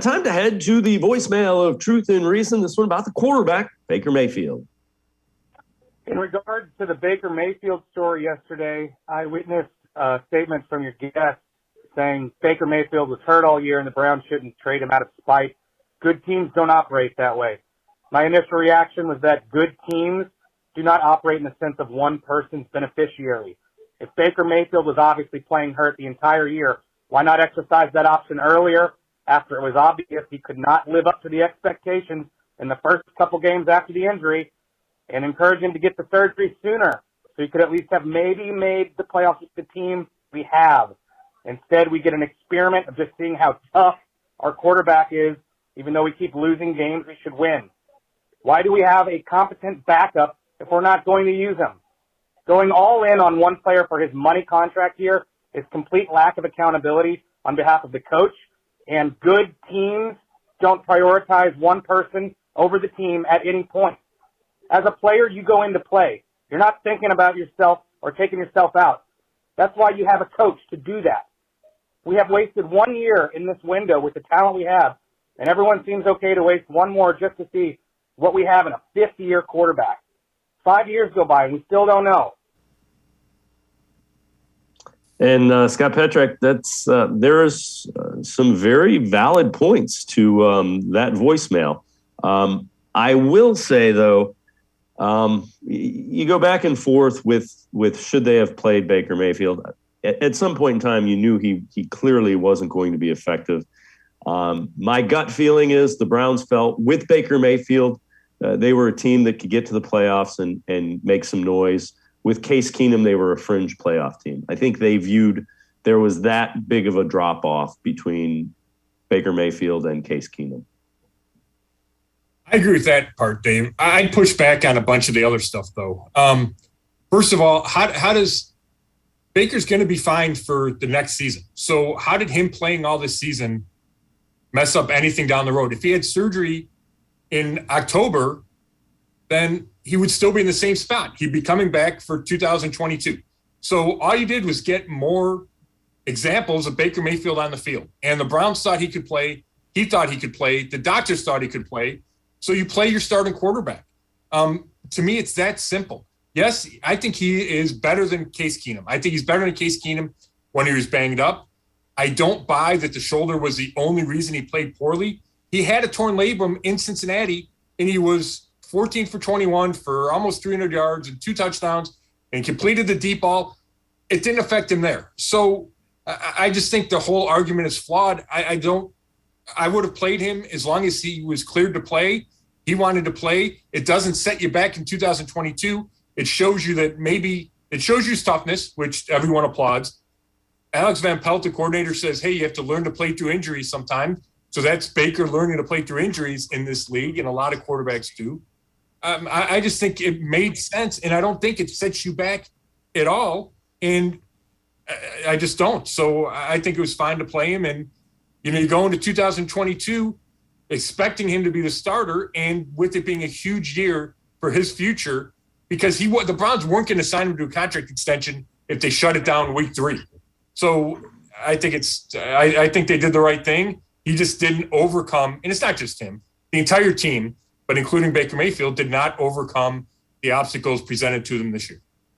Time to head to the voicemail of Truth and Reason. This one about the quarterback, Baker Mayfield. In regards to the Baker Mayfield story yesterday, I witnessed a statement from your guest saying Baker Mayfield was hurt all year and the Browns shouldn't trade him out of spite. Good teams don't operate that way. My initial reaction was that good teams do not operate in the sense of one person's beneficiary. If Baker Mayfield was obviously playing hurt the entire year, why not exercise that option earlier after it was obvious he could not live up to the expectations in the first couple games after the injury, and encourage him to get the surgery sooner so he could at least have maybe made the playoffs with the team we have. Instead, we get an experiment of just seeing how tough our quarterback is, even though we keep losing games we should win. Why do we have a competent backup if we're not going to use him? Going all in on one player for his money contract here is complete lack of accountability on behalf of the coach, and good teams don't prioritize one person over the team at any point. As a player, you go into play. You're not thinking about yourself or taking yourself out. That's why you have a coach to do that. We have wasted 1 year in this window with the talent we have, and everyone seems okay to waste one more just to see what we have in a fifth-year quarterback. 5 years go by, and we still don't know. And Scott Petrak, there's some very valid points to that voicemail. I will say, though, you go back and forth with should they have played Baker Mayfield. At some point in time, you knew he clearly wasn't going to be effective. My gut feeling is the Browns felt with Baker Mayfield, they were a team that could get to the playoffs and make some noise. With Case Keenum, they were a fringe playoff team. I think they viewed there was that big of a drop-off between Baker Mayfield and Case Keenum. I agree with that part, Dave. I'd push back on a bunch of the other stuff, though. First of all, how does Baker's going to be fine for the next season? So how did him playing all this season mess up anything down the road? If he had surgery in October, then he would still be in the same spot. He'd be coming back for 2022. So all you did was get more examples of Baker Mayfield on the field. And the Browns thought he could play. He thought he could play. The doctors thought he could play. So you play your starting quarterback. To me, it's that simple. Yes, I think he is better than Case Keenum. I think he's better than Case Keenum when he was banged up. I don't buy that the shoulder was the only reason he played poorly. He had a torn labrum in Cincinnati, and he was 14 for 21 for almost 300 yards and 2 touchdowns and completed the deep ball. It didn't affect him there. So I just think the whole argument is flawed. I would have played him as long as he was cleared to play. He wanted to play. It doesn't set you back in 2022. It shows you that it shows you his toughness, which everyone applauds. Alex Van Pelt, the coordinator, says, hey, you have to learn to play through injuries sometimes. So that's Baker learning to play through injuries in this league, and a lot of quarterbacks do. I just think it made sense, and I don't think it sets you back at all, and I just don't. So I think it was fine to play him, and you go into 2022 expecting him to be the starter, and with it being a huge year for his future, because the Browns weren't going to sign him to a contract extension if they shut it down week 3. So I think I think they did the right thing. He just didn't overcome, and it's not just him, the entire team, but including Baker Mayfield, did not overcome the obstacles presented to them this year.